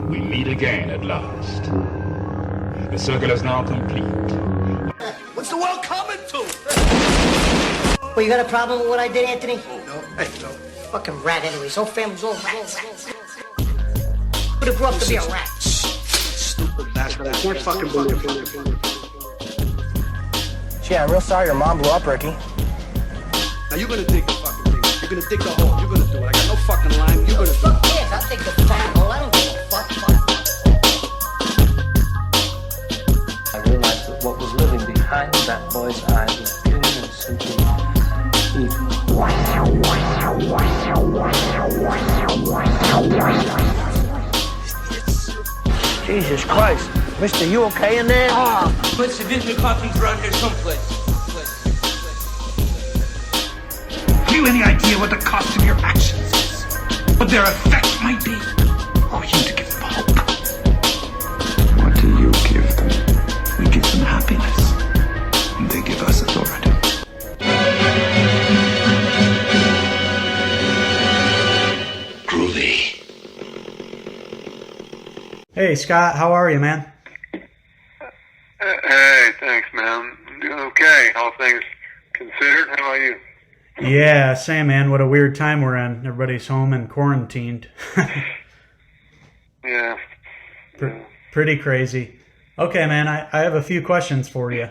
We meet again at last. The circle is now complete. What's the world coming to? Well, you got a problem with what I did, Anthony? Oh, no. Hey, no. Fucking rat anyway. So family's all rats. Would have grew up to be a rat. Stupid bastard. I can't fucking believe it. Gee, I'm real sorry your mom blew up, Ricky. Now you're gonna dig the fucking thing. You're gonna dig the hole. You're gonna do it. I got no fucking line. You're gonna do it. Yes, I'll take the fucking hole. I don't give a fuck. I realized that what was living behind that boy's eyes was pure and simply evil. Jesus Christ. Mister, you okay in there? Let's visit coffees around here someplace. Have you any idea what the cost of your actions is? What their effect might be? Or you to give them hope? What do you give them? We give them happiness. And they give us authority. Groovy. Hey, Scott, how are you, man? Hey, thanks, man. I'm doing okay, all things considered. How about you? Yeah, same, man. What a weird time we're in. Everybody's home and quarantined. Yeah. Pretty crazy. Okay, man, I have a few questions for you.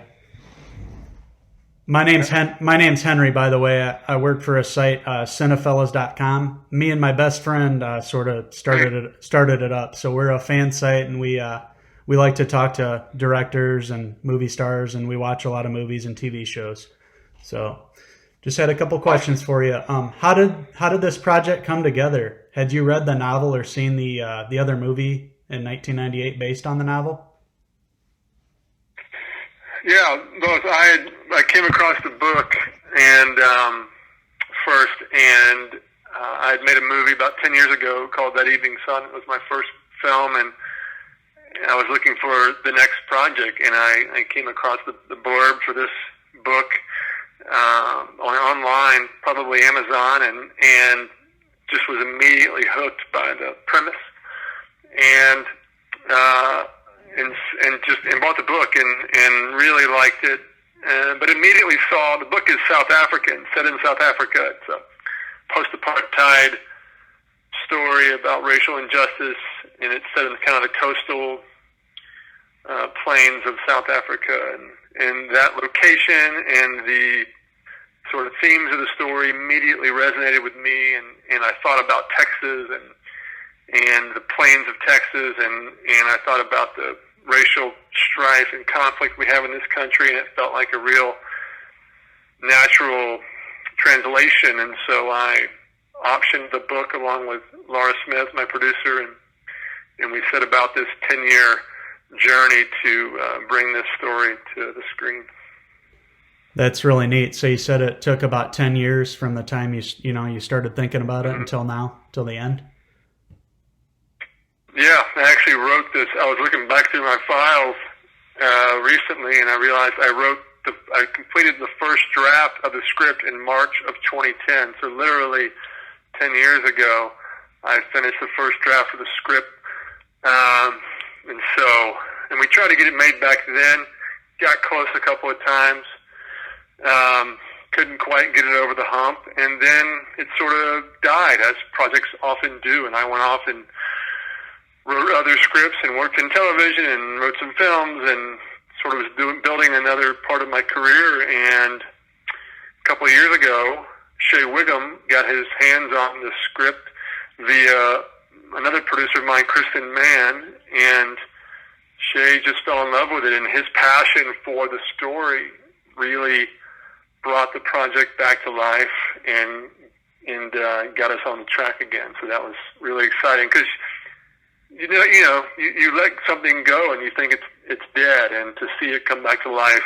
My name's Henry, by the way. I work for a site, Cinephellas.com. Me and my best friend sort of started it up. So we're a fan site, and we like to talk to directors and movie stars, and we watch a lot of movies and TV shows. So just had a couple questions for you. How did this project come together? Had you read the novel or seen the other movie in 1998 based on the novel? Yeah, both. I came across the book and first, and I had made a movie about 10 years ago called That Evening Sun. It was my first film, and I was looking for the next project, and I came across the blurb for this book online, probably Amazon, and just was immediately hooked by the premise, and bought the book and really liked it, but immediately saw the book is South African, set in South Africa. It's a post-apartheid story about racial injustice, and it's set in kind of the coastal plains of South Africa, and that location and the sort of themes of the story immediately resonated with me, and I thought about Texas and the plains of Texas, and I thought about the racial strife and conflict we have in this country, and it felt like a real natural translation. And so I optioned the book along with Laura Smith, my producer, and we set about this 10-year journey to bring this story to the screen. That's really neat. So you said it took about 10 years from the time you started thinking about it until now, till the end? Yeah, I actually wrote this. I was looking back through my files recently, and I realized I completed the first draft of the script in March of 2010. So literally 10 years ago, I finished the first draft of the script. And we tried to get it made back then. Got close a couple of times. Couldn't quite get it over the hump. And then it sort of died, as projects often do. And I went off and wrote other scripts and worked in television and wrote some films and sort of was building another part of my career. And a couple of years ago, Shea Whigham got his hands on the script via another producer of mine, Kristen Mann, and Shea just fell in love with it, and his passion for the story really brought the project back to life and got us on the track again. So that was really exciting, because you let something go and you think it's dead, and to see it come back to life,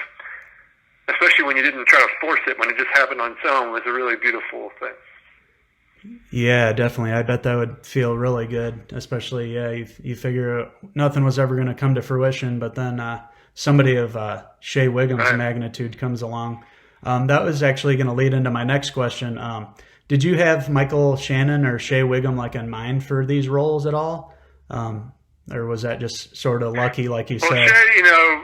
especially when you didn't try to force it, when it just happened on its own, was a really beautiful thing. Yeah, definitely. I bet that would feel really good, especially, you figure nothing was ever going to come to fruition, but then somebody of Shea Whigham's magnitude comes along. That was actually going to lead into my next question. Did you have Michael Shannon or Shea Whigham in mind for these roles at all? or was that just sort of lucky, like you Well, said? Shea,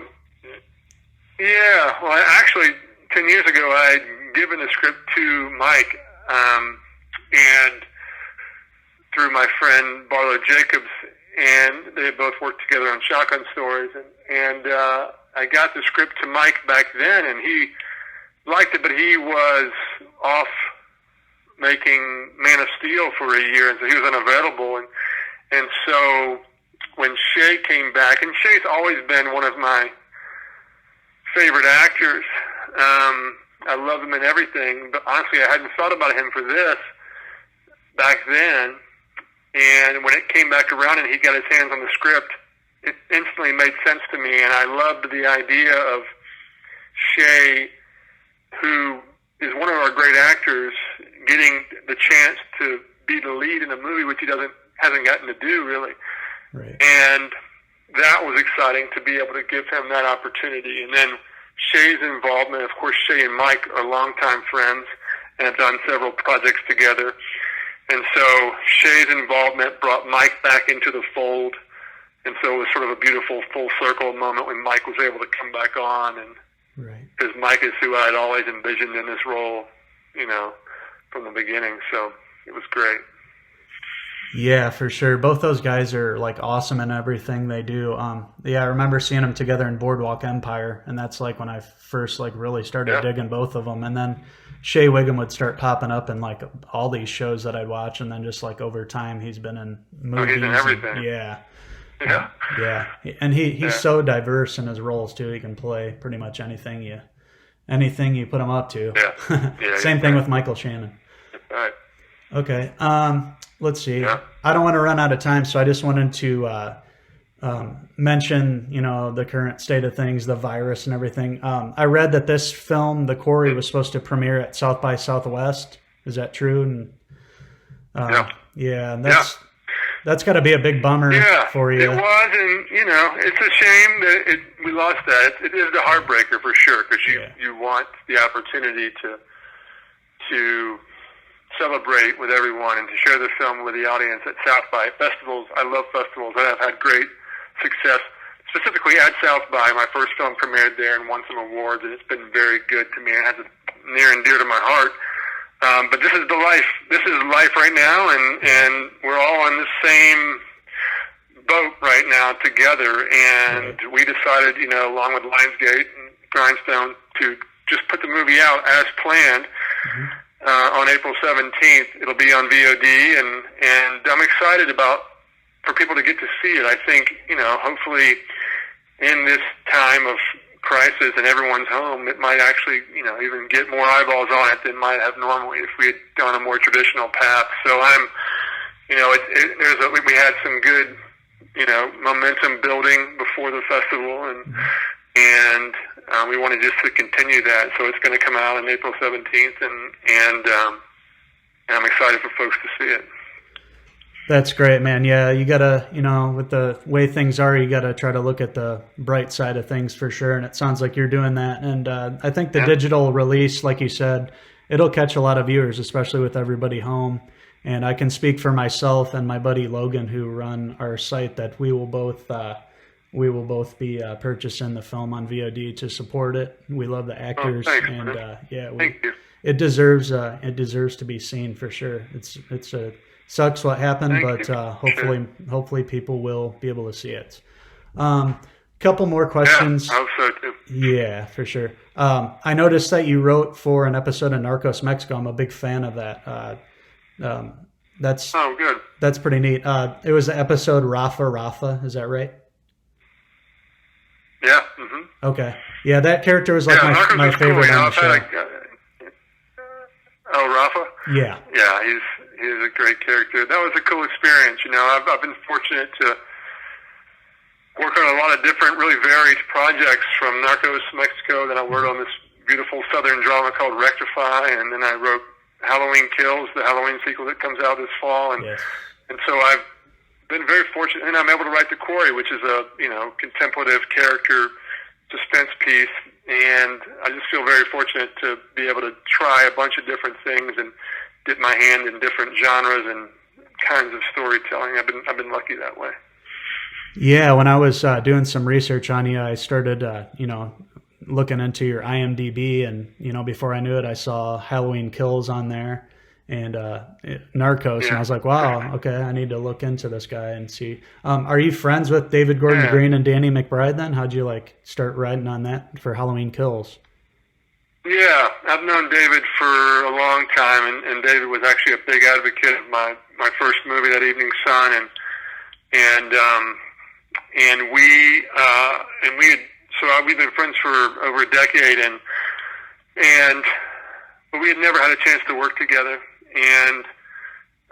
yeah. Well, actually, 10 years ago, I had given the script to Mike, and through my friend Barlow Jacobs, and they had both worked together on Shotgun Stories, and I got the script to Mike back then, and he liked it, but he was off making Man of Steel for a year, and so he was unavailable, and so when Shea came back, and Shea's always been one of my favorite actors. I love him in everything, but honestly, I hadn't thought about him for this back then. And when it came back around and he got his hands on the script, it instantly made sense to me. And I loved the idea of Shea, who is one of our great actors, getting the chance to be the lead in a movie, which he hasn't gotten to do really. Right. And that was exciting to be able to give him that opportunity. And then Shea's involvement, of course, Shea and Mike are longtime friends and have done several projects together. And so Shea's involvement brought Mike back into the fold. And so it was sort of a beautiful full circle moment when Mike was able to come back on. And Right. because Mike is who I'd always envisioned in this role, from the beginning. So it was great. Yeah, for sure. Both those guys are like awesome in everything they do. I remember seeing them together in Boardwalk Empire, and that's like when I first like really started digging both of them. And then Shea Whigham would start popping up in like all these shows that I'd watch, and then just like over time he's been in movies. He's in everything. Yeah. Yeah. And he's so diverse in his roles too. He can play pretty much anything you put him up to. Yeah. Same thing with Michael Shannon. All right. Okay. Let's see. Yeah. I don't want to run out of time, so I just wanted to mention, the current state of things, the virus and everything. I read that this film, The Quarry, was supposed to premiere at South by Southwest. Is that true? And yeah, and that's got to be a big bummer for you. It was, and it's a shame that we lost that. It is the heartbreaker for sure, because you want the opportunity to celebrate with everyone and to share the film with the audience at South by festivals. I love festivals, and I've had great success, specifically at South by. My first film premiered there and won some awards, and it's been very good to me. It has it near and dear to my heart. But this is the life. This is life right now, and we're all on the same boat right now together. And we decided, along with Lionsgate and Grindstone, to just put the movie out as planned. On April 17th. It'll be on VOD, and I'm excited for people to get to see it. I think, hopefully in this time of crisis and everyone's home, it might actually, even get more eyeballs on it than might have normally if we had done a more traditional path. So I'm, we had some good, momentum building before the festival, and we wanted just to continue that. So it's going to come out on April 17th, and I'm excited for folks to see it. That's great, man. Yeah, you got to, with the way things are, you got to try to look at the bright side of things for sure. And it sounds like you're doing that. And I think the digital release, like you said, it'll catch a lot of viewers, especially with everybody home. And I can speak for myself and my buddy Logan, who run our site, that we will both be purchasing the film on VOD to support it. We love the actors, thanks, and thank you. It deserves to be seen for sure. It's sucks what happened, but hopefully people will be able to see it. Couple more questions. Yeah, I hope so too. Yeah, for sure. I noticed that you wrote for an episode of Narcos Mexico. I'm a big fan of that. That's good. That's pretty neat. It was the episode Rafa. Is that right? Yeah. Okay. Yeah, that character was like my favorite on the show. Rafa? Yeah. Yeah, he's a great character. That was a cool experience. I've been fortunate to work on a lot of different, really varied projects, from Narcos Mexico. Then I worked on this beautiful Southern drama called Rectify, and then I wrote Halloween Kills, the Halloween sequel that comes out this fall. And so I've been very fortunate, and I'm able to write The Quarry, which is a contemplative character suspense piece, and I just feel very fortunate to be able to try a bunch of different things and dip my hand in different genres and kinds of storytelling. I've been lucky that way. Yeah, when I was doing some research on you, I started, looking into your IMDb, and before I knew it, I saw Halloween Kills on there and Narcos, and I was like, wow, okay, I need to look into this guy and see. Are you friends with David Gordon Green and Danny McBride? Then how'd you start writing on that for Halloween Kills? Yeah, I've known David for a long time, and David was actually a big advocate of my first movie, That Evening Sun, we've been friends for over a decade, but we had never had a chance to work together. And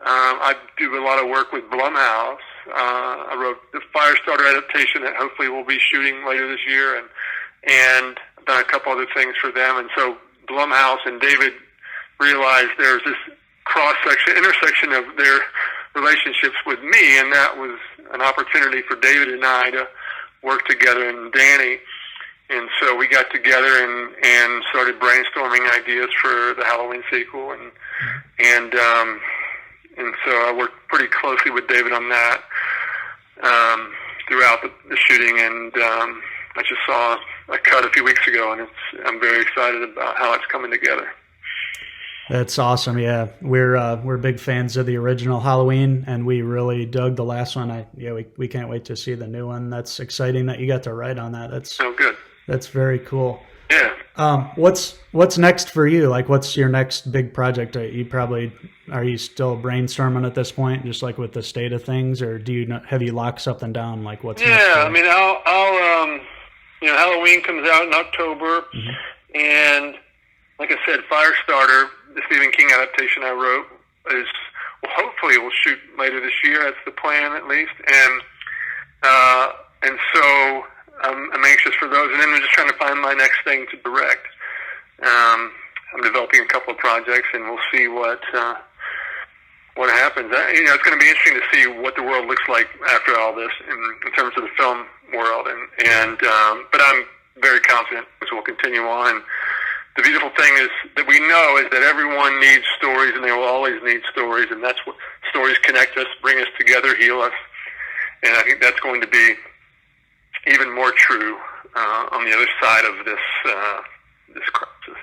I do a lot of work with Blumhouse. I wrote the Firestarter adaptation that hopefully we'll be shooting later this year, and I've done a couple other things for them. And so Blumhouse and David realized there's this intersection of their relationships with me, and that was an opportunity for David and I to work together, and Danny. And so we got together and started brainstorming ideas for the Halloween sequel, and so I worked pretty closely with David on that throughout the shooting, and I just saw a cut a few weeks ago, and I'm very excited about how it's coming together. That's awesome. Yeah, we're big fans of the original Halloween, and we really dug the last one. We can't wait to see the new one. That's exciting that you got to write on that. That's good. That's very cool. Yeah. What's next for you? What's your next big project? Are you still brainstorming at this point, just with the state of things, or have you locked something down? What's next? Yeah, I mean, I'll Halloween comes out in October, and like I said, Firestarter, the Stephen King adaptation I wrote, hopefully we'll shoot later this year. That's the plan, at least, and so I'm anxious for those, and then I'm just trying to find my next thing to direct. I'm developing a couple of projects, and we'll see what happens. It's going to be interesting to see what the world looks like after all this in terms of the film world, but I'm very confident this will continue on. The beautiful thing is that we know is that everyone needs stories, and they will always need stories, and that's what stories connect us, bring us together, heal us, and I think that's going to be even more true on the other side of this crisis.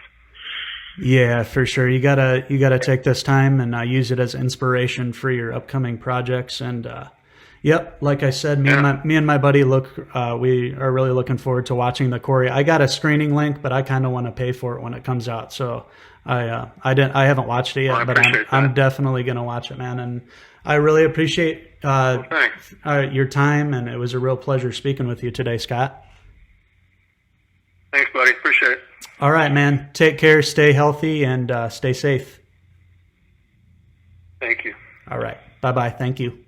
Yeah, for sure. You gotta take this time and use it as inspiration for your upcoming projects. And yep, like I said, me and my buddy we are really looking forward to watching the Quarry. I got a screening link, but I kind of want to pay for it when it comes out. So I haven't watched it yet, but I'm definitely gonna watch it, man. And I really appreciate your time, and it was a real pleasure speaking with you today, Scott. Thanks, buddy. Appreciate it. All right, man. Take care, stay healthy, and stay safe. Thank you. All right. Bye-bye. Thank you.